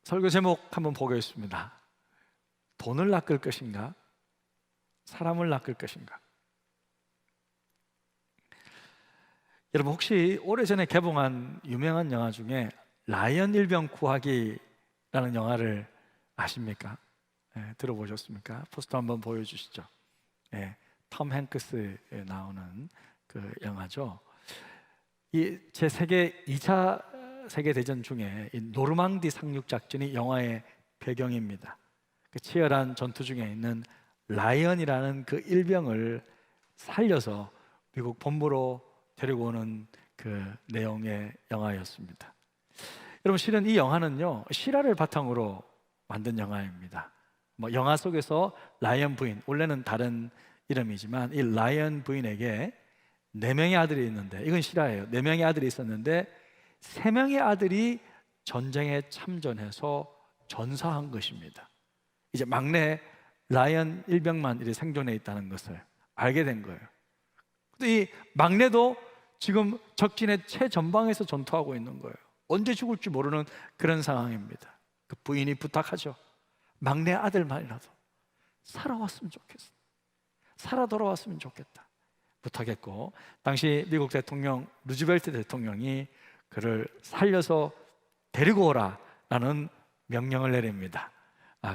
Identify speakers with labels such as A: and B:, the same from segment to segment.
A: 설교 제목 한번 보겠습니다. 돈을 낚을 것인가? 사람을 낚을 것인가? 여러분 혹시 오래전에 개봉한 유명한 영화 중에 라이언 일병 구하기라는 영화를 아십니까? 들어보셨습니까? 포스터 한번 보여주시죠. 톰 행크스 나오는 그 영화죠. 이 제 세계 2차 세계대전 중에 이 노르망디 상륙 작전이 영화의 배경입니다. 그 치열한 전투 중에 있는 라이언이라는 그 일병을 살려서 미국 본부로 데리고 오는 그 내용의 영화였습니다. 여러분 실은 이 영화는요 실화를 바탕으로 만든 영화입니다. 뭐 영화 속에서 라이언 부인, 원래는 다른 이름이지만 이 라이언 부인에게 4명의 아들이 있는데, 이건 실화예요. 4명의 아들이 있었는데 3명의 아들이 전쟁에 참전해서 전사한 것입니다. 이제 막내 라이언 일병만 이제 생존해 있다는 것을 알게 된 거예요. 근데 이 막내도 지금 적진의 최전방에서 전투하고 있는 거예요. 언제 죽을지 모르는 그런 상황입니다. 그 부인이 부탁하죠. 막내 아들만이라도 살아왔으면 좋겠어. 살아 돌아왔으면 좋겠다 부탁했고, 당시 미국 대통령 루즈벨트 대통령이 그를 살려서 데리고 오라라는 명령을 내립니다.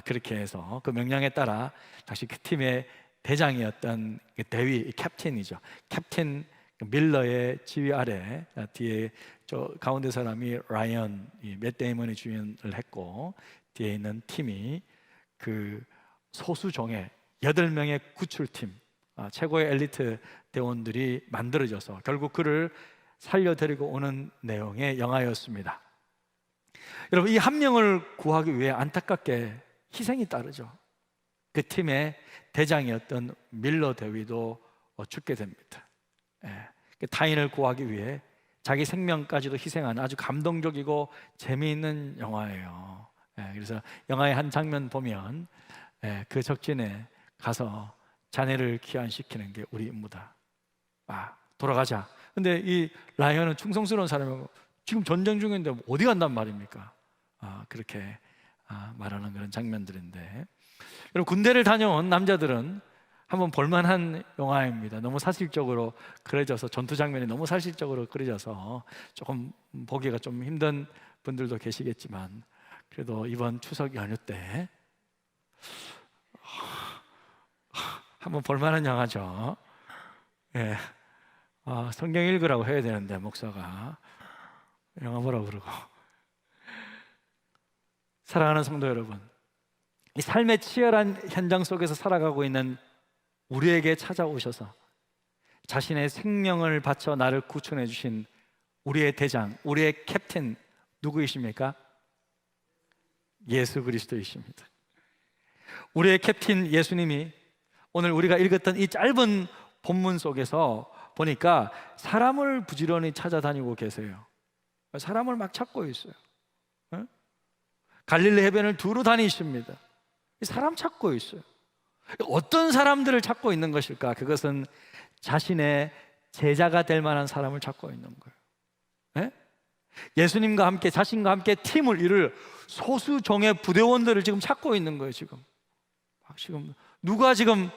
A: 그렇게 해서 그 명령에 따라 당시 그 팀의 대장이었던 대위, 캡틴이죠. 캡틴 밀러의 지휘 아래 뒤에 저 가운데 사람이 라이언, 맷 데이먼이 주연을 했고, 뒤에 있는 팀이 그 소수정예 8명의 구출팀, 최고의 엘리트 대원들이 만들어져서 결국 그를 살려 데리고 오는 내용의 영화였습니다. 여러분 이 한 명을 구하기 위해 안타깝게 희생이 따르죠. 그 팀의 대장이었던 밀러 대위도 죽게 됩니다. 타인을 구하기 위해 자기 생명까지도 희생하는 아주 감동적이고 재미있는 영화예요. 그래서 영화의 한 장면 보면 그 적진에 가서 자네를 귀환시키는 게 우리 임무다. 돌아가자. 근데 이 라이언은 충성스러운 사람이고 지금 전쟁 중인데 어디 간단 말입니까? 그렇게 말하는 그런 장면들인데, 여러분 군대를 다녀온 남자들은 한번 볼만한 영화입니다. 너무 사실적으로 그려져서, 전투 장면이 너무 사실적으로 그려져서 조금 보기가 좀 힘든 분들도 계시겠지만, 그래도 이번 추석 연휴 때 한번 볼만한 영화죠. 성경 읽으라고 해야 되는데 목사가 영화 보라고 그러고. 사랑하는 성도 여러분, 이 삶의 치열한 현장 속에서 살아가고 있는 우리에게 찾아오셔서 자신의 생명을 바쳐 나를 구출해 주신 우리의 대장, 우리의 캡틴 누구이십니까? 예수 그리스도이십니다. 우리의 캡틴 예수님이 오늘 우리가 읽었던 이 짧은 본문 속에서 보니까 사람을 부지런히 찾아다니고 계세요. 사람을 막 찾고 있어요. 갈릴리 해변을 두루 다니십니다. 사람 찾고 있어요. 어떤 사람들을 찾고 있는 것일까? 그것은 자신의 제자가 될 만한 사람을 찾고 있는 거예요. 예수님과 함께, 자신과 함께 팀을 이룰 소수정예 부대원들을 지금 찾고 있는 거예요. 지금 누가 지금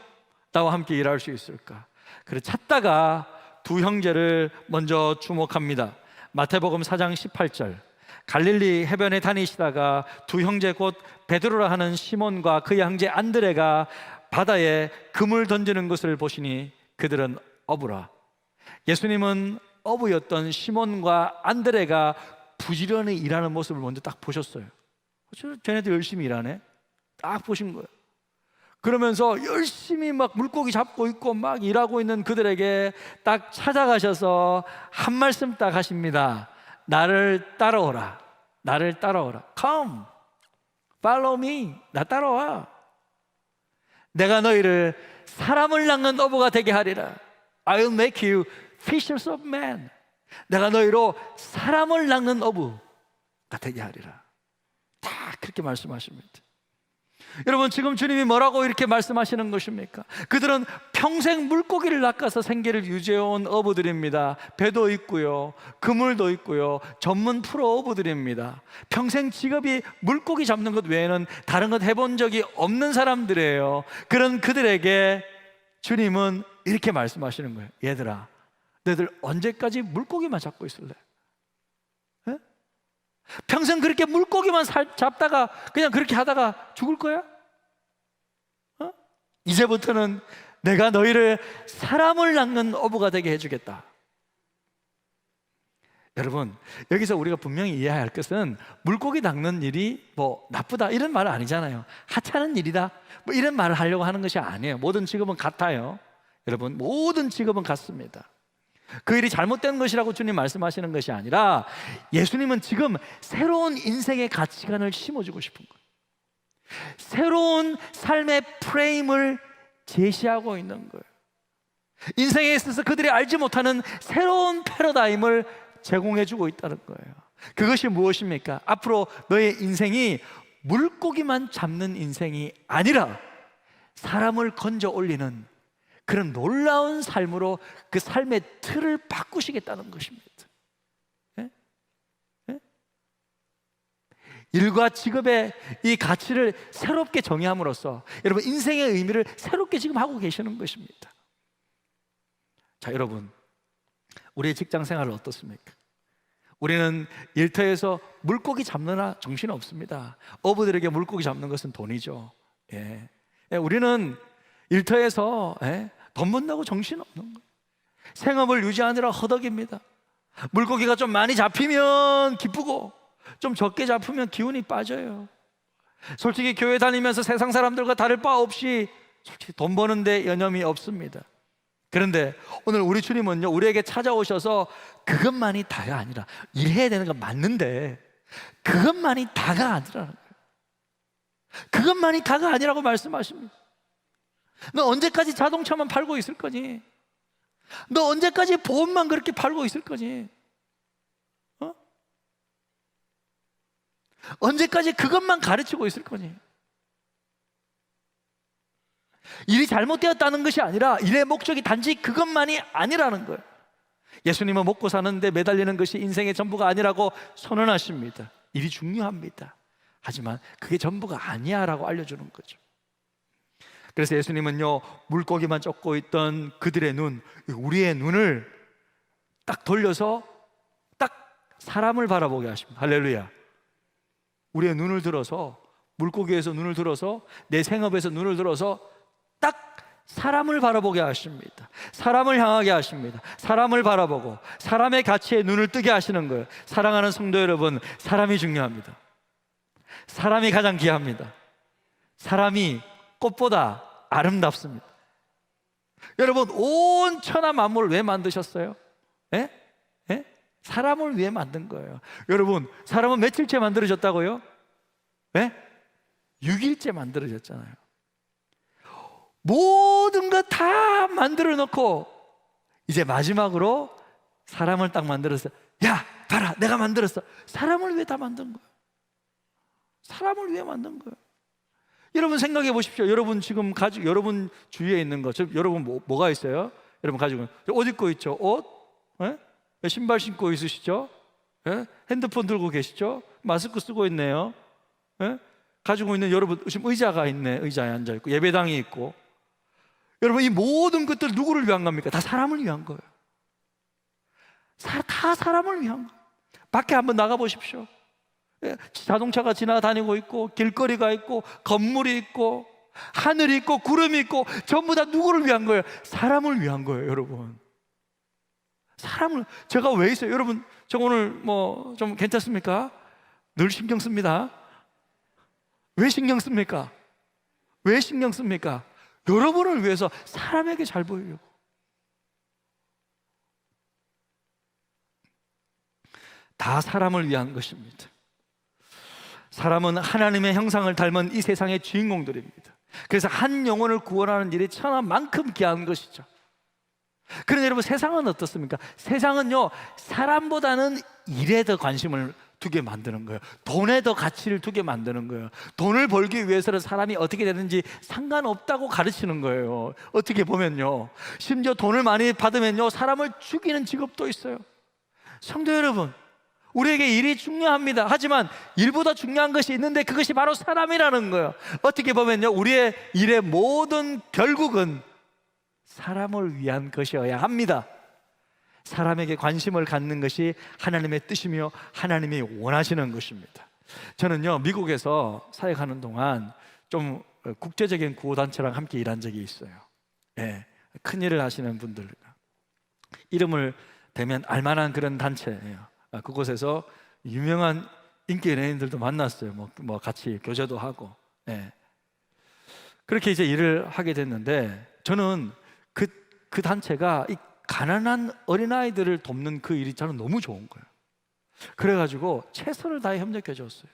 A: 나와 함께 일할 수 있을까? 그래 찾다가 두 형제를 먼저 주목합니다. 마태복음 4장 18절, 갈릴리 해변에 다니시다가 두 형제 곧 베드로라 하는 시몬과 그의 형제 안드레가 바다에 금을 던지는 것을 보시니 그들은 어부라. 예수님은 어부였던 시몬과 안드레가 부지런히 일하는 모습을 먼저 딱 보셨어요. 쟤네들 열심히 일하네, 딱 보신 거예요. 그러면서 열심히 막 물고기 잡고 있고 막 일하고 있는 그들에게 딱 찾아가셔서 한 말씀 딱 하십니다. 나를 따라오라. 나를 따라오라. Come, follow me. 나 따라와. 내가 너희를 사람을 낚는 어부가 되게 하리라. I'll make you fishers of men. 내가 너희로 사람을 낚는 어부가 되게 하리라. 다 그렇게 말씀하십니다. 여러분, 지금 주님이 뭐라고 이렇게 말씀하시는 것입니까? 그들은 평생 물고기를 낚아서 생계를 유지해온 어부들입니다. 배도 있고요, 그물도 있고요, 전문 프로 어부들입니다. 평생 직업이 물고기 잡는 것 외에는 다른 것 해본 적이 없는 사람들이에요. 그런 그들에게 주님은 이렇게 말씀하시는 거예요. 얘들아, 너희들 언제까지 물고기만 잡고 있을래? 에? 평생 그렇게 물고기만 잡다가 그냥 그렇게 하다가 죽을 거야? 이제부터는 내가 너희를 사람을 낚는 어부가 되게 해주겠다. 여러분, 여기서 우리가 분명히 이해해야 할 것은 물고기 낚는 일이 뭐 나쁘다 이런 말은 아니잖아요. 하찮은 일이다 뭐 이런 말을 하려고 하는 것이 아니에요. 모든 직업은 같아요. 여러분, 모든 직업은 같습니다. 그 일이 잘못된 것이라고 주님 말씀하시는 것이 아니라 예수님은 지금 새로운 인생의 가치관을 심어주고 싶은 거예요. 새로운 삶의 프레임을 제시하고 있는 거예요. 인생에 있어서 그들이 알지 못하는 새로운 패러다임을 제공해주고 있다는 거예요. 그것이 무엇입니까? 앞으로 너의 인생이 물고기만 잡는 인생이 아니라 사람을 건져 올리는 그런 놀라운 삶으로 그 삶의 틀을 바꾸시겠다는 것입니다. 일과 직업의 이 가치를 새롭게 정의함으로써 여러분 인생의 의미를 새롭게 지금 하고 계시는 것입니다. 자, 여러분, 우리의 직장 생활은 어떻습니까? 우리는 일터에서 물고기 잡느라 정신 없습니다. 어부들에게 물고기 잡는 것은 돈이죠. 우리는 일터에서 돈 번다고 정신 없는 거예요. 생업을 유지하느라 허덕입니다. 물고기가 좀 많이 잡히면 기쁘고 좀 적게 잡으면 기운이 빠져요. 솔직히 교회 다니면서 세상 사람들과 다를 바 없이 솔직히 돈 버는데 여념이 없습니다. 그런데 오늘 우리 주님은요, 우리에게 찾아오셔서 그것만이 다가 아니라, 일해야 되는 건 맞는데 그것만이 다가 아니라는 거예요. 그것만이 다가 아니라고 말씀하십니다. 너 언제까지 자동차만 팔고 있을 거니? 너 언제까지 보험만 그렇게 팔고 있을 거니? 언제까지 그것만 가르치고 있을 거니? 일이 잘못되었다는 것이 아니라 일의 목적이 단지 그것만이 아니라는 거예요. 예수님은 먹고 사는데 매달리는 것이 인생의 전부가 아니라고 선언하십니다. 일이 중요합니다. 하지만 그게 전부가 아니야 라고 알려주는 거죠. 그래서 예수님은요, 물고기만 쫓고 있던 그들의 눈, 우리의 눈을 딱 돌려서 딱 사람을 바라보게 하십니다. 할렐루야. 우리의 눈을 들어서, 물고기에서 눈을 들어서, 내 생업에서 눈을 들어서 딱 사람을 바라보게 하십니다. 사람을 향하게 하십니다. 사람을 바라보고 사람의 가치에 눈을 뜨게 하시는 거예요. 사랑하는 성도 여러분, 사람이 중요합니다. 사람이 가장 귀합니다. 사람이 꽃보다 아름답습니다. 여러분, 온 천하 만물을 왜 만드셨어요? 사람을 위해 만든 거예요. 여러분, 사람은 며칠째 만들어졌다고요? 6일째 만들어졌잖아요. 모든 거 다 만들어 놓고 이제 마지막으로 사람을 딱 만들어서, 야, 봐라, 내가 만들었어. 사람을 위해 다 만든 거예요. 사람을 위해 만든 거예요. 여러분 생각해 보십시오. 여러분 지금 가지고, 여러분 주위에 있는 것, 여러분 뭐가 있어요? 여러분 가지고 옷 입고 있죠? 옷? 신발 신고 있으시죠? 핸드폰 들고 계시죠? 마스크 쓰고 있네요. 가지고 있는 여러분 지금 의자가 있네. 의자에 앉아 있고 예배당이 있고. 여러분, 이 모든 것들 누구를 위한 겁니까? 다 사람을 위한 거예요. 다 사람을 위한 거예요. 밖에 한번 나가 보십시오. 자동차가 지나다니고 있고, 길거리가 있고, 건물이 있고, 하늘이 있고, 구름이 있고, 전부 다 누구를 위한 거예요? 사람을 위한 거예요, 여러분. 사람을, 제가 왜 있어요? 여러분, 저 오늘 뭐 좀 괜찮습니까? 늘 신경 씁니다. 왜 신경 씁니까? 왜 신경 씁니까? 여러분을 위해서, 사람에게 잘 보이려고. 다 사람을 위한 것입니다. 사람은 하나님의 형상을 닮은 이 세상의 주인공들입니다. 그래서 한 영혼을 구원하는 일이 천하만큼 귀한 것이죠. 그런데 여러분, 세상은 어떻습니까? 세상은요, 사람보다는 일에 더 관심을 두게 만드는 거예요. 돈에 더 가치를 두게 만드는 거예요. 돈을 벌기 위해서는 사람이 어떻게 되는지 상관없다고 가르치는 거예요. 어떻게 보면요, 심지어 돈을 많이 받으면요, 사람을 죽이는 직업도 있어요. 성도 여러분, 우리에게 일이 중요합니다. 하지만 일보다 중요한 것이 있는데 그것이 바로 사람이라는 거예요. 어떻게 보면요, 우리의 일의 모든 결국은 사람을 위한 것이어야 합니다. 사람에게 관심을 갖는 것이 하나님의 뜻이며 하나님이 원하시는 것입니다. 저는요, 미국에서 사역하는 동안 좀 국제적인 구호단체랑 함께 일한 적이 있어요. 예, 큰 일을 하시는 분들, 이름을 대면 알만한 그런 단체예요. 그곳에서 유명한 인기 연예인들도 만났어요. 뭐 같이 교제도 하고. 예. 그렇게 이제 일을 하게 됐는데, 저는 그 단체가 이 가난한 어린아이들을 돕는 그 일이 저는 너무 좋은 거예요. 그래가지고 최선을 다해 협력해 줬어요.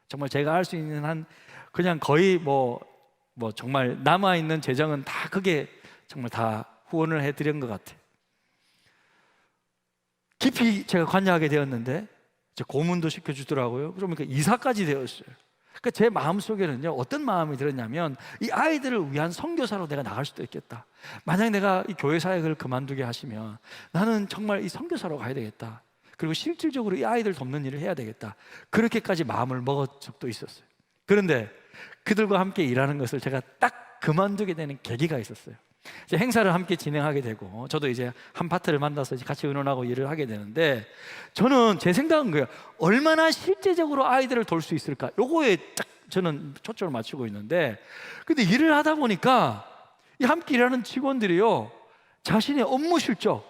A: 정말 제가 할 수 있는 한, 그냥 거의 뭐 정말 남아있는 재정은 다 그게 정말 다 후원을 해드린 것 같아요. 깊이 제가 관여하게 되었는데 이제 고문도 시켜주더라고요. 그러니까 이사까지 되었어요. 그러니까 제 마음속에는요, 어떤 마음이 들었냐면, 이 아이들을 위한 선교사로 내가 나갈 수도 있겠다. 만약 내가 이 교회 사역을 그만두게 하시면 나는 정말 이 선교사로 가야 되겠다. 그리고 실질적으로 이 아이들 돕는 일을 해야 되겠다. 그렇게까지 마음을 먹은 적도 있었어요. 그런데 그들과 함께 일하는 것을 제가 딱 그만두게 되는 계기가 있었어요. 이제 행사를 함께 진행하게 되고, 저도 이제 한 파트를 만나서 이제 같이 의논하고 일을 하게 되는데, 저는 제 생각은 거예요. 얼마나 실제적으로 아이들을 돌 수 있을까? 요거에 딱 저는 초점을 맞추고 있는데, 근데 일을 하다 보니까 이 함께 일하는 직원들이요, 자신의 업무 실적,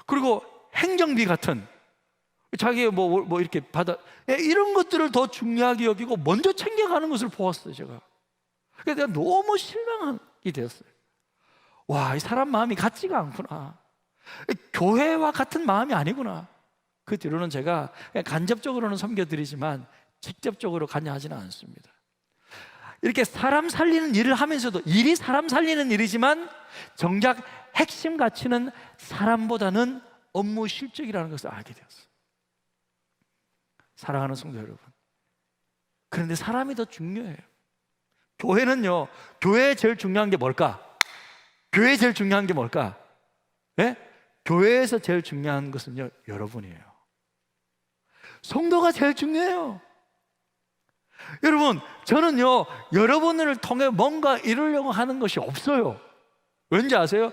A: 그리고 행정비 같은 자기 뭐 이렇게 받아, 이런 것들을 더 중요하게 여기고 먼저 챙겨가는 것을 보았어요, 제가. 그래서 내가 너무 실망이 되었어요. 와, 이 사람 마음이 같지가 않구나. 교회와 같은 마음이 아니구나. 그 뒤로는 제가 간접적으로는 섬겨드리지만 직접적으로 관여하지는 않습니다. 이렇게 사람 살리는 일을 하면서도, 일이 사람 살리는 일이지만 정작 핵심 가치는 사람보다는 업무 실적이라는 것을 알게 되었어요. 사랑하는 성도 여러분, 그런데 사람이 더 중요해요. 교회는요, 교회에 제일 중요한 게 뭘까? 교회에 제일 중요한 게 뭘까? 네? 교회에서 제일 중요한 것은요, 여러분이에요. 성도가 제일 중요해요. 여러분, 저는요, 여러분을 통해 뭔가 이루려고 하는 것이 없어요. 왠지 아세요?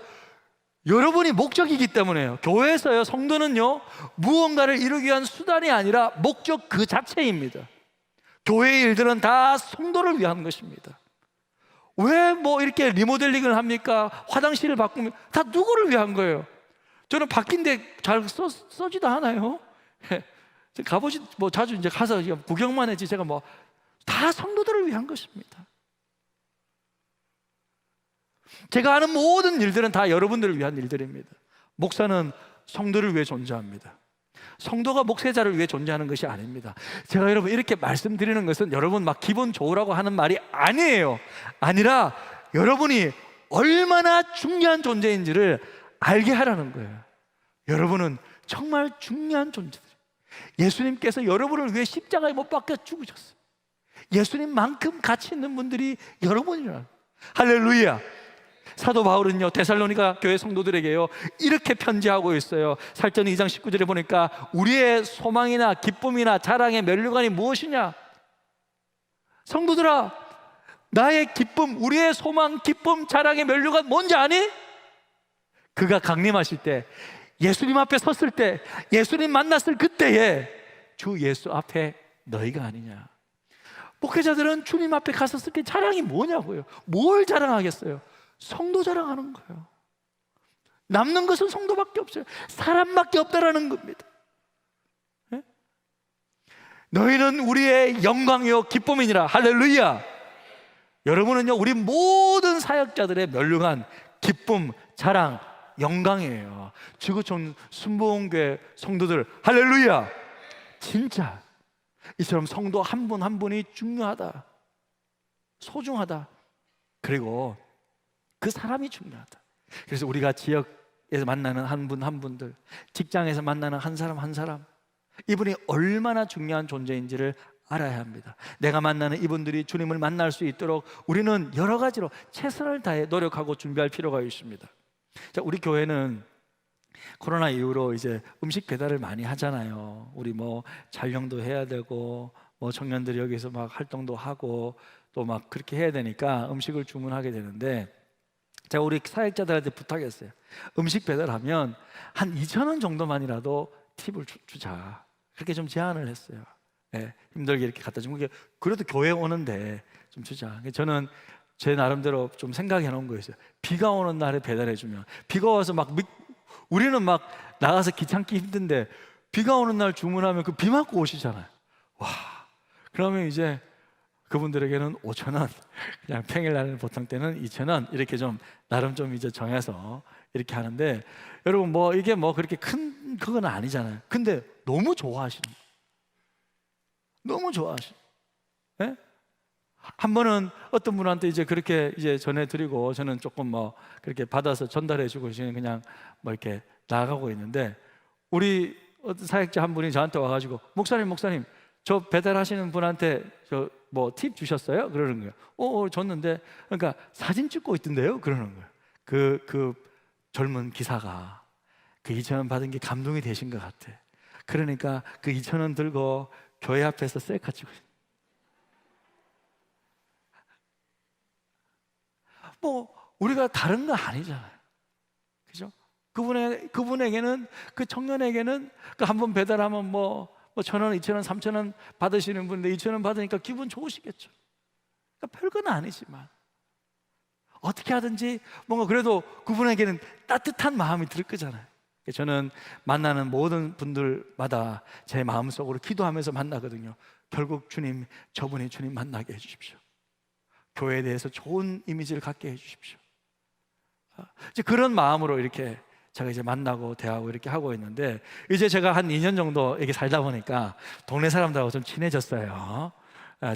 A: 여러분이 목적이기 때문에요. 교회에서요, 성도는요, 무언가를 이루기 위한 수단이 아니라 목적 그 자체입니다. 교회의 일들은 다 성도를 위한 것입니다. 왜 뭐 이렇게 리모델링을 합니까? 화장실을 바꾸면 다 누구를 위한 거예요? 저는 바뀐데 잘 써지도 않아요. 가보시, 뭐 자주 이제 가서 구경만 했지, 제가 뭐 다 성도들을 위한 것입니다. 제가 하는 모든 일들은 다 여러분들을 위한 일들입니다. 목사는 성도를 위해 존재합니다. 성도가 목회자를 위해 존재하는 것이 아닙니다. 제가 여러분 이렇게 말씀드리는 것은 여러분 막 기분 좋으라고 하는 말이 아니에요. 아니라 여러분이 얼마나 중요한 존재인지를 알게 하라는 거예요. 여러분은 정말 중요한 존재들. 예수님께서 여러분을 위해 십자가에 못 박혀 죽으셨어요. 예수님만큼 가치 있는 분들이 여러분이라. 할렐루야. 사도 바울은요, 데살로니가 교회 성도들에게요, 이렇게 편지하고 있어요. 살전 2장 19절에 보니까 우리의 소망이나 기쁨이나 자랑의 면류관이 무엇이냐? 성도들아, 나의 기쁨, 우리의 소망, 기쁨, 자랑의 면류관 뭔지 아니? 그가 강림하실 때, 예수님 앞에 섰을 때, 예수님 만났을 그때에 주 예수 앞에 너희가 아니냐. 목회자들은 주님 앞에 갔었을 때 자랑이 뭐냐고요. 뭘 자랑하겠어요? 성도 자랑하는 거예요. 남는 것은 성도밖에 없어요. 사람밖에 없다라는 겁니다. 네? 너희는 우리의 영광이요 기쁨이니라. 할렐루야. 여러분은요, 우리 모든 사역자들의 멸류관 기쁨, 자랑, 영광이에요. 지구촌 순복음교회 성도들, 할렐루야. 진짜 이처럼 성도 한 분 한 분이 중요하다, 소중하다, 그리고 그 사람이 중요하다. 그래서 우리가 지역에서 만나는 한 분 한 분들, 직장에서 만나는 한 사람 한 사람, 이분이 얼마나 중요한 존재인지를 알아야 합니다. 내가 만나는 이분들이 주님을 만날 수 있도록 우리는 여러 가지로 최선을 다해 노력하고 준비할 필요가 있습니다. 자, 우리 교회는 코로나 이후로 이제 음식 배달을 많이 하잖아요. 우리 뭐 촬영도 해야 되고 뭐 청년들이 여기서 막 활동도 하고 또 막 그렇게 해야 되니까 음식을 주문하게 되는데, 제가 우리 사역자들한테 부탁했어요. 음식 배달하면 한 2,000원 정도만이라도 팁을 주자. 그렇게 좀 제안을 했어요. 네, 힘들게 이렇게 갖다 주면 그래도 교회 오는데 좀 주자. 저는 제 나름대로 좀 생각해 놓은 거였어요. 비가 오는 날에 배달해 주면, 비가 와서 막 우리는 막 나가서 귀찮기 힘든데 비가 오는 날 주문하면 그 비 맞고 오시잖아요. 와, 그러면 이제 그분들에게는 5,000원, 그냥 평일날은 보통 때는 2,000원 이렇게 좀 나름 좀 이제 정해서 이렇게 하는데, 여러분 뭐 이게 뭐 그렇게 큰 그건 아니잖아요. 근데 너무 좋아하시는 거예요. 너무 좋아하시는 거예요. 네? 한 번은 어떤 분한테 이제 그렇게 이제 전해드리고 저는 조금 뭐 그렇게 받아서 전달해주고 저는 그냥 뭐 이렇게 나가고 있는데, 우리 어떤 사역자 한 분이 저한테 와가지고 목사님 저 배달하시는 분한테 저 뭐 팁 주셨어요? 그러는 거예요. 줬는데, 그러니까 사진 찍고 있던데요? 그러는 거예요. 그 젊은 기사가 그 2,000원 받은 게 감동이 되신 것 같아. 그러니까 그 2,000원 들고 교회 앞에서 셀카 찍고 있어요. 뭐 우리가 다른 거 아니잖아요, 그죠? 그분에게는, 그 청년에게는 그 한 번 배달하면 뭐 1,000원, 2,000원, 3,000원 받으시는 분인데 2,000원 받으니까 기분 좋으시겠죠. 그러니까 별건 아니지만 어떻게 하든지 뭔가 그래도 그분에게는 따뜻한 마음이 들 거잖아요. 저는 만나는 모든 분들마다 제 마음속으로 기도하면서 만나거든요. 결국 주님, 저분이 주님 만나게 해주십시오. 교회에 대해서 좋은 이미지를 갖게 해주십시오. 이제 그런 마음으로 이렇게 제가 이제 만나고 대하고 이렇게 하고 있는데, 이제 제가 한 2년 정도 이렇게 살다 보니까 동네 사람들하고 좀 친해졌어요.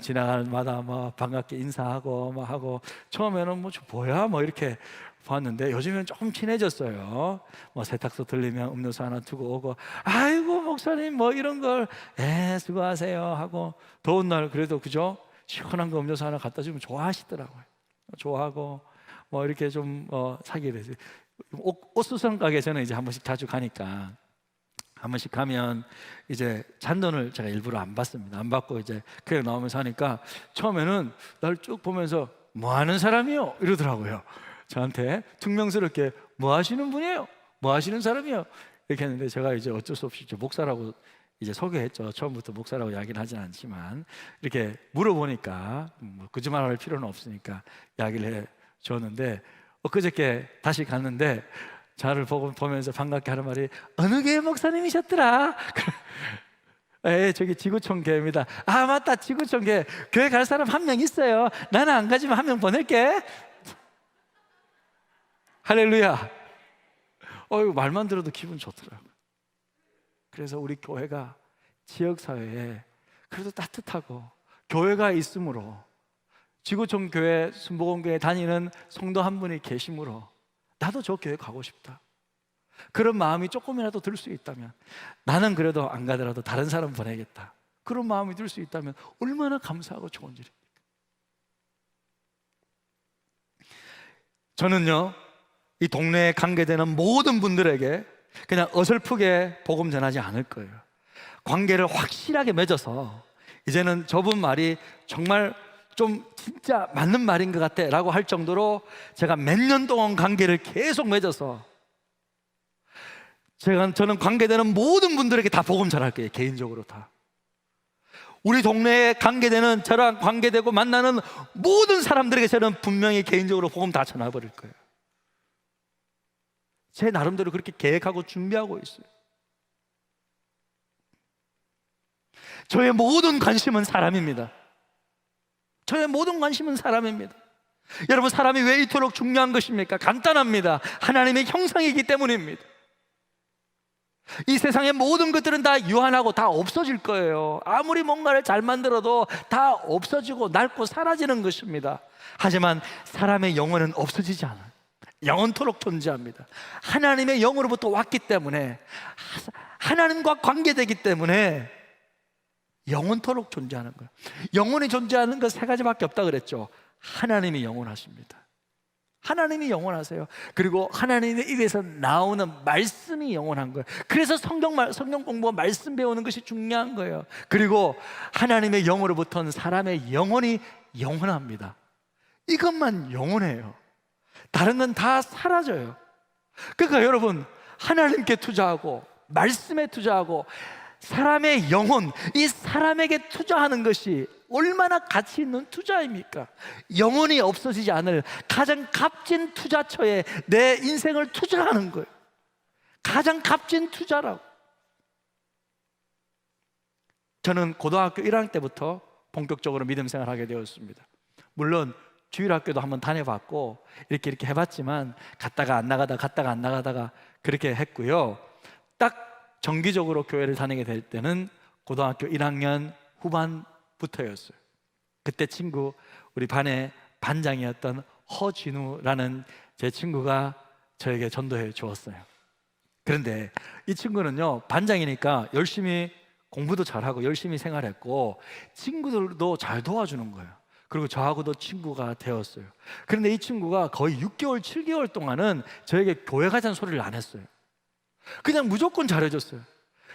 A: 지나가는 마다 뭐 반갑게 인사하고 뭐 하고, 처음에는 뭐 뭐야 뭐 이렇게 봤는데 요즘에는 조금 친해졌어요. 뭐 세탁소 들리면 음료수 하나 두고 오고, 아이고 목사님 뭐 이런 걸 수고하세요 하고, 더운 날 그래도 그죠? 시원한 거 음료수 하나 갖다 주면 좋아하시더라고요. 좋아하고 뭐 이렇게 좀 사귀게 됐어요. 옷 수선 가게 저는 이제 한 번씩 자주 가니까, 한 번씩 가면 이제 잔돈을 제가 일부러 안 받습니다. 안 받고 이제 그냥 나오면서 하니까, 처음에는 날 쭉 보면서 뭐 하는 사람이요? 이러더라고요. 저한테 퉁명스럽게 뭐 하시는 분이에요? 뭐 하시는 사람이요? 이렇게 했는데, 제가 이제 어쩔 수 없이 이제 목사라고 이제 소개했죠. 처음부터 목사라고 이야기는 하진 않지만 이렇게 물어보니까 뭐 거짓말할 필요는 없으니까 이야기를 해 줬는데, 그저께 다시 갔는데 저를 보면서 반갑게 하는 말이, 어느 교회 목사님이셨더라? 저기 지구촌 교회입니다. 아 맞다, 지구촌 교회 갈 사람 한 명 있어요. 나는 안 가지만 한 명 보낼게. 할렐루야. 말만 들어도 기분 좋더라고요. 그래서 우리 교회가 지역사회에 그래도 따뜻하고, 교회가 있으므로, 지구촌 교회, 순복음교회 다니는 성도 한 분이 계심으로 나도 저 교회 가고 싶다, 그런 마음이 조금이라도 들 수 있다면, 나는 그래도 안 가더라도 다른 사람 보내겠다, 그런 마음이 들 수 있다면 얼마나 감사하고 좋은 일입니까? 저는요, 이 동네에 관계되는 모든 분들에게 그냥 어설프게 복음 전하지 않을 거예요. 관계를 확실하게 맺어서, 이제는 저분 말이 정말 좀 진짜 맞는 말인 것 같아 라고 할 정도로 제가 몇 년 동안 관계를 계속 맺어서, 저는 관계되는 모든 분들에게 다 복음 전할 거예요. 개인적으로 다. 우리 동네에 관계되는, 저랑 관계되고 만나는 모든 사람들에게 저는 분명히 개인적으로 복음 다 전해버릴 거예요. 제 나름대로 그렇게 계획하고 준비하고 있어요. 저의 모든 관심은 사람입니다. 저의 모든 관심은 사람입니다. 여러분, 사람이 왜 이토록 중요한 것입니까? 간단합니다. 하나님의 형상이기 때문입니다. 이 세상의 모든 것들은 다 유한하고 다 없어질 거예요. 아무리 뭔가를 잘 만들어도 다 없어지고 낡고 사라지는 것입니다. 하지만 사람의 영혼은 없어지지 않아요. 영원토록 존재합니다. 하나님의 영으로부터 왔기 때문에 하나님과 관계되기 때문에 영원토록 존재하는 거예요. 영원히 존재하는 것 세 가지밖에 없다 그랬죠. 하나님이 영원하십니다. 하나님이 영원하세요. 그리고 하나님의 입에서 나오는 말씀이 영원한 거예요. 그래서 성경 공부와 말씀 배우는 것이 중요한 거예요. 그리고 하나님의 영으로부터는 사람의 영혼이 영원합니다. 이것만 영원해요. 다른 건 다 사라져요. 그러니까 여러분, 하나님께 투자하고 말씀에 투자하고 사람의 영혼, 이 사람에게 투자하는 것이 얼마나 가치 있는 투자입니까? 영혼이 없어지지 않을 가장 값진 투자처에 내 인생을 투자하는 거예요. 가장 값진 투자라고. 저는 고등학교 1학년 때부터 본격적으로 믿음 생활하게 되었습니다. 물론 주일학교도 한번 다녀봤고 이렇게 해봤지만 갔다가 안 나가다가 그렇게 했고요. 딱 정기적으로 교회를 다니게 될 때는 고등학교 1학년 후반부터였어요. 그때 우리 반의 반장이었던 허진우라는 제 친구가 저에게 전도해 주었어요. 그런데 이 친구는요, 반장이니까 열심히 공부도 잘하고 열심히 생활했고 친구들도 잘 도와주는 거예요. 그리고 저하고도 친구가 되었어요. 그런데 이 친구가 거의 6개월, 7개월 동안은 저에게 교회 가자는 소리를 안 했어요. 그냥 무조건 잘해줬어요.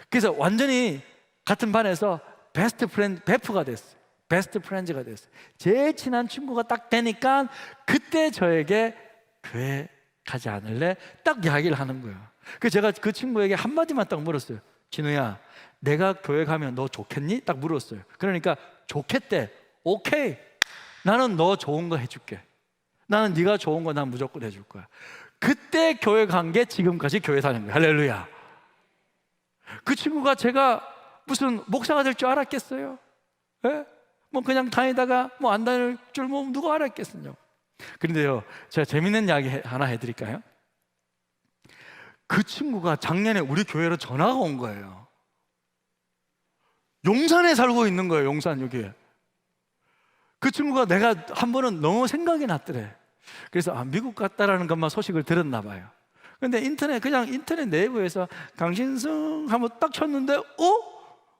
A: 그래서 완전히 같은 반에서 베스트 프렌드, 베프가 됐어요. 베스트 프렌즈가 됐어요. 제일 친한 친구가 딱 되니까 그때 저에게 교회 가지 않을래? 딱 이야기를 하는 거예요. 그래서 제가 그 친구에게 한마디만 딱 물었어요. 진우야, 내가 교회 가면 너 좋겠니? 딱 물었어요. 그러니까 좋겠대. 오케이, 나는 너 좋은 거 해줄게. 나는 네가 좋은 거 난 무조건 해줄 거야. 그때 교회 간 게 지금까지 교회 다니는 거예요. 할렐루야. 그 친구가 제가 무슨 목사가 될 줄 알았겠어요? 예? 뭐 그냥 다니다가 뭐 안 다닐 줄 뭐 누가 알았겠어요? 그런데요, 제가 재밌는 이야기 하나 해드릴까요? 그 친구가 작년에 우리 교회로 전화가 온 거예요. 용산에 살고 있는 거예요. 용산 여기에. 그 친구가 내가 한 번은 너무 생각이 났더래. 그래서 미국 갔다라는 것만 소식을 들었나 봐요. 근데 그냥 인터넷 내부에서 강신성 한번 딱 쳤는데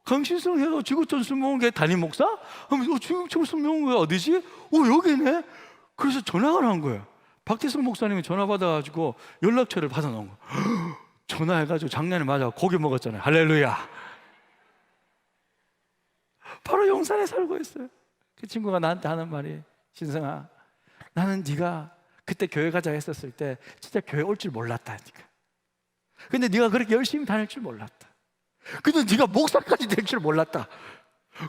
A: 강신성 해가 지구촌 순명교회 담임 목사? 하면서 지구촌 순명교회 어디지? 여기네? 그래서 전화가 난 거예요. 박태성 목사님이 전화 받아가지고 연락처를 받아놓은 거예요. 전화해가지고 작년에 맞아 고기 먹었잖아요. 할렐루야. 바로 용산에 살고 있어요. 그 친구가 나한테 하는 말이, 신성아, 나는 네가 그때 교회 가자 했었을 때 진짜 교회 올 줄 몰랐다니까. 근데 네가 그렇게 열심히 다닐 줄 몰랐다. 근데 네가 목사까지 될 줄 몰랐다.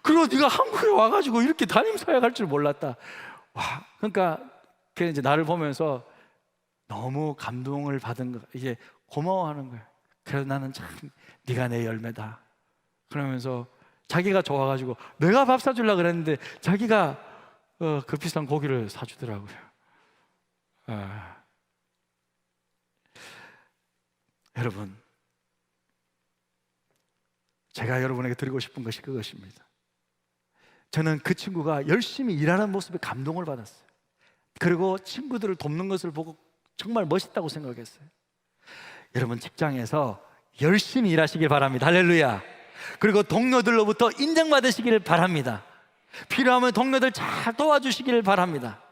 A: 그리고 네가 한국에 와가지고 이렇게 담임 사역할 줄 몰랐다. 와, 그러니까 이제 나를 보면서 너무 감동을 받은 거, 이제 고마워하는 거예요. 그래서 나는 참 네가 내 열매다. 그러면서 자기가 좋아가지고 내가 밥 사주려고 그랬는데 자기가 그 비싼 고기를 사주더라고요. 여러분, 제가 여러분에게 드리고 싶은 것이 그것입니다. 저는 그 친구가 열심히 일하는 모습에 감동을 받았어요. 그리고 친구들을 돕는 것을 보고 정말 멋있다고 생각했어요. 여러분, 직장에서 열심히 일하시길 바랍니다. 할렐루야. 그리고 동료들로부터 인정받으시기를 바랍니다. 필요하면 동료들 잘 도와주시기를 바랍니다.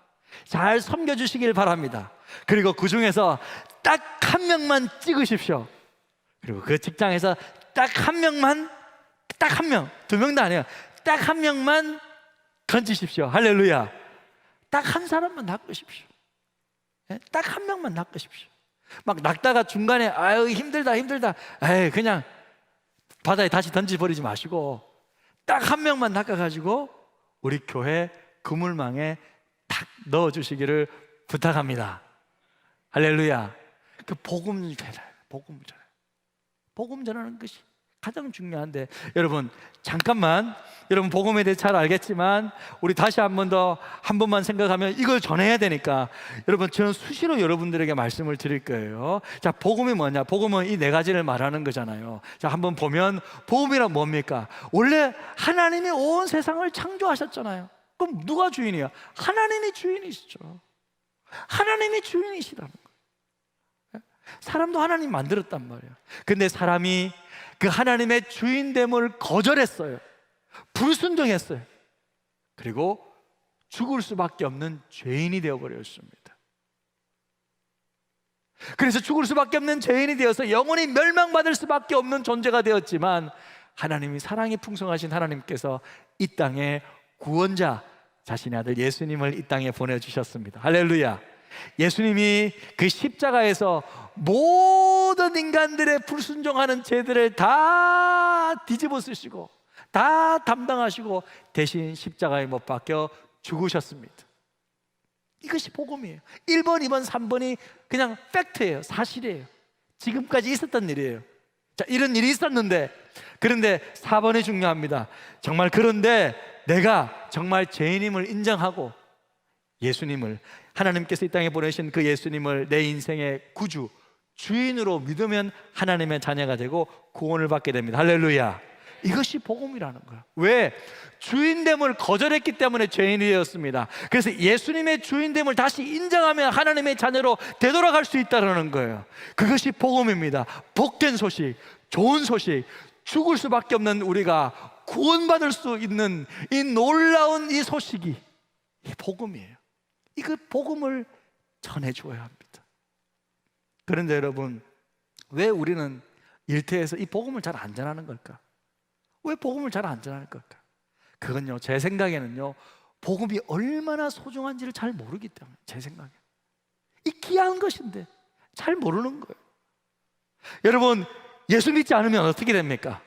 A: 잘 섬겨주시길 바랍니다. 그리고 그 중에서 딱 한 명만 찍으십시오. 그리고 그 직장에서 딱 한 명만, 딱 한 명, 두 명도 아니에요. 딱 한 명만 던지십시오. 할렐루야. 딱 한 사람만 낚으십시오. 딱 한 명만 낚으십시오. 막 낚다가 중간에 아유 힘들다 에이 그냥 바다에 다시 던져버리지 마시고 딱 한 명만 낚아가지고 우리 교회 그물망에 탁 넣어주시기를 부탁합니다. 할렐루야. 그 복음 전하는 것이 가장 중요한데, 여러분 잠깐만, 여러분 복음에 대해 잘 알겠지만 우리 다시 한 번만 생각하면 이걸 전해야 되니까 여러분, 저는 수시로 여러분들에게 말씀을 드릴 거예요. 자, 복음이 뭐냐? 복음은 이 네 가지를 말하는 거잖아요. 자, 한번 보면 복음이란 뭡니까? 원래 하나님이 온 세상을 창조하셨잖아요. 그럼 누가 주인이야? 하나님이 주인이시죠. 하나님이 주인이시다는 거예요. 사람도 하나님 만들었단 말이에요. 근데 사람이 그 하나님의 주인됨을 거절했어요. 불순종했어요. 그리고 죽을 수밖에 없는 죄인이 되어버렸습니다. 그래서 죽을 수밖에 없는 죄인이 되어서 영원히 멸망받을 수밖에 없는 존재가 되었지만, 하나님이 사랑이 풍성하신 하나님께서 이 땅에 구원자, 자신의 아들 예수님을 이 땅에 보내주셨습니다. 할렐루야. 예수님이 그 십자가에서 모든 인간들의 불순종하는 죄들을 다 뒤집어 쓰시고 다 담당하시고 대신 십자가에 못 박혀 죽으셨습니다. 이것이 복음이에요. 1번, 2번, 3번이 그냥 팩트예요. 사실이에요. 지금까지 있었던 일이에요. 자, 이런 일이 있었는데, 그런데 4번이 중요합니다. 정말 그런데 내가 정말 죄인임을 인정하고 예수님을, 하나님께서 이 땅에 보내신 그 예수님을 내 인생의 구주, 주인으로 믿으면 하나님의 자녀가 되고 구원을 받게 됩니다. 할렐루야. 이것이 복음이라는 거야. 왜? 주인됨을 거절했기 때문에 죄인이 되었습니다. 그래서 예수님의 주인됨을 다시 인정하면 하나님의 자녀로 되돌아갈 수 있다는 거예요. 그것이 복음입니다. 복된 소식, 좋은 소식, 죽을 수밖에 없는 우리가 구원받을 수 있는 이 놀라운 이 소식이 이 복음이에요. 이거 복음을 전해줘야 합니다. 그런데 여러분, 왜 우리는 일터에서 이 복음을 잘 안 전하는 걸까? 왜 복음을 잘 안 전하는 걸까? 그건요, 제 생각에는요, 복음이 얼마나 소중한지를 잘 모르기 때문에, 제 생각에 이 귀한 것인데 잘 모르는 거예요. 여러분, 예수 믿지 않으면 어떻게 됩니까?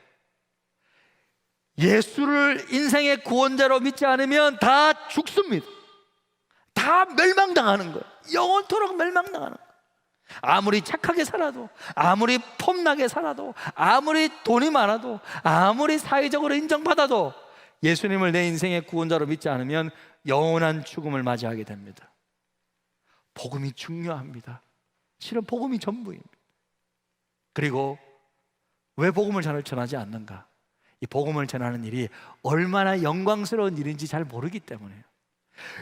A: 예수를 인생의 구원자로 믿지 않으면 다 죽습니다. 다 멸망당하는 거예요. 영원토록 멸망당하는 거예요. 아무리 착하게 살아도, 아무리 폼나게 살아도, 아무리 돈이 많아도, 아무리 사회적으로 인정받아도 예수님을 내 인생의 구원자로 믿지 않으면 영원한 죽음을 맞이하게 됩니다. 복음이 중요합니다. 실은 복음이 전부입니다. 그리고 왜 복음을 잘 전하지 않는가? 이 복음을 전하는 일이 얼마나 영광스러운 일인지 잘 모르기 때문에요.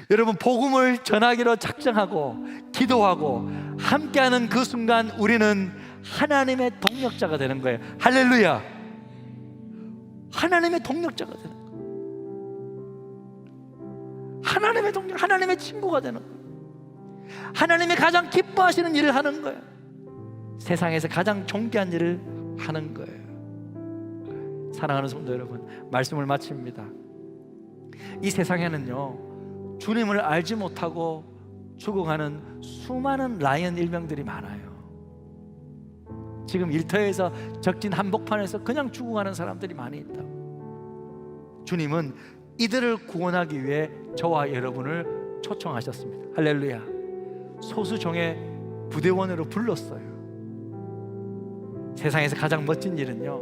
A: 여러분, 복음을 전하기로 작정하고 기도하고 함께하는 그 순간 우리는 하나님의 동력자가 되는 거예요. 할렐루야. 하나님의 동력자가 되는 거예요. 하나님의 동력, 하나님의 친구가 되는 거예요. 하나님이 가장 기뻐하시는 일을 하는 거예요. 세상에서 가장 존귀한 일을 하는 거예요. 사랑하는 성도 여러분, 말씀을 마칩니다. 이 세상에는요, 주님을 알지 못하고 죽어가는 수많은 라이언 일병들이 많아요. 지금 일터에서 적진 한복판에서 그냥 죽어가는 사람들이 많이 있다. 주님은 이들을 구원하기 위해 저와 여러분을 초청하셨습니다. 할렐루야. 소수종의 부대원으로 불렀어요. 세상에서 가장 멋진 일은요,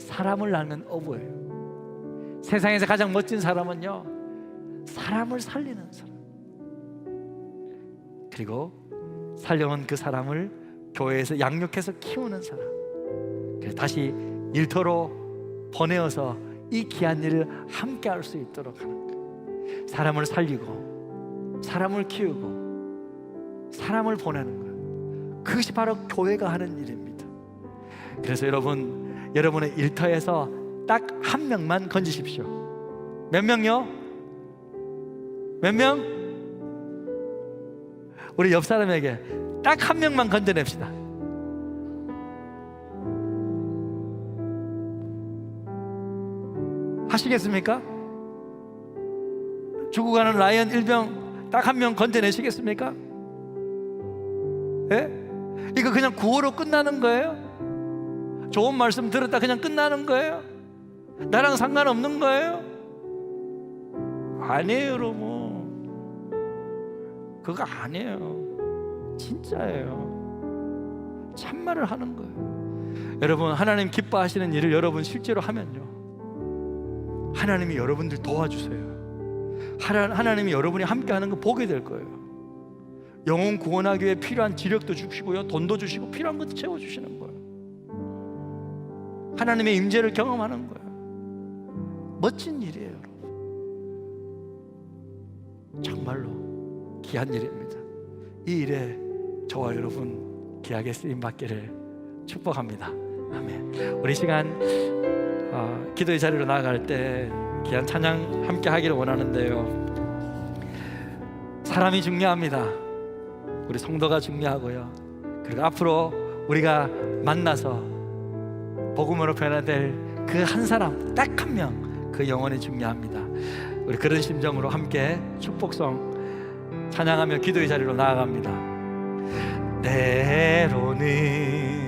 A: 사람을 낳는 어부예요. 세상에서 가장 멋진 사람은요, 사람을 살리는 사람, 그리고 살려온 그 사람을 교회에서 양육해서 키우는 사람, 그래서 다시 일터로 보내어서 이 귀한 일을 함께 할 수 있도록 하는 거예요. 사람을 살리고 사람을 키우고 사람을 보내는 거예요. 그것이 바로 교회가 하는 일입니다. 그래서 여러분의 일터에서 딱 한 명만 건지십시오. 몇 명요? 몇 명? 우리 옆 사람에게 딱 한 명만 건져냅시다. 하시겠습니까? 죽어가는 라이언 일병 딱 한 명 건져내시겠습니까? 예? 이거 그냥 구호로 끝나는 거예요? 좋은 말씀 들었다 그냥 끝나는 거예요? 나랑 상관없는 거예요? 아니에요, 여러분. 그거 아니에요. 진짜예요. 참말을 하는 거예요. 여러분, 하나님 기뻐하시는 일을 여러분 실제로 하면요, 하나님이 여러분들 도와주세요. 하나님이 여러분이 함께하는 거 보게 될 거예요. 영혼 구원하기 위해 필요한 지력도 주시고요, 돈도 주시고 필요한 것도 채워주시는 거예요. 하나님의 임재를 경험하는 거예요. 멋진 일이에요, 여러분. 정말로 귀한 일입니다. 이 일에 저와 여러분 귀하게 쓰임 받기를 축복합니다. 아멘. 우리 시간 기도의 자리로 나아갈 때 귀한 찬양 함께 하기를 원하는데요. 사람이 중요합니다. 우리 성도가 중요하고요. 그리고 앞으로 우리가 만나서 복음으로 변화될 그 한 사람, 딱 한 명, 그 영혼이 중요합니다. 우리 그런 심정으로 함께 축복성 찬양하며 기도의 자리로 나아갑니다. 때로는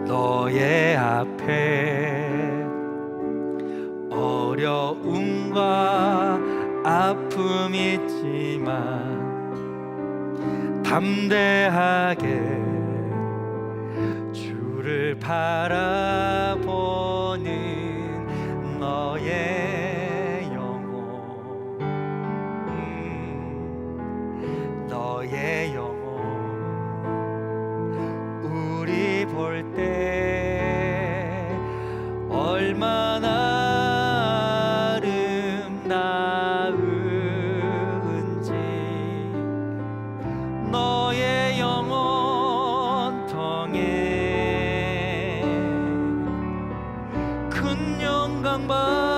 A: 너의 앞에 어려움과 아픔이 있지만 담대하게 주를 바라보는 너의 영혼, 너의 영혼 우리 볼 때 얼마나 아름다운지 너의 영혼 통해 큰 영광 받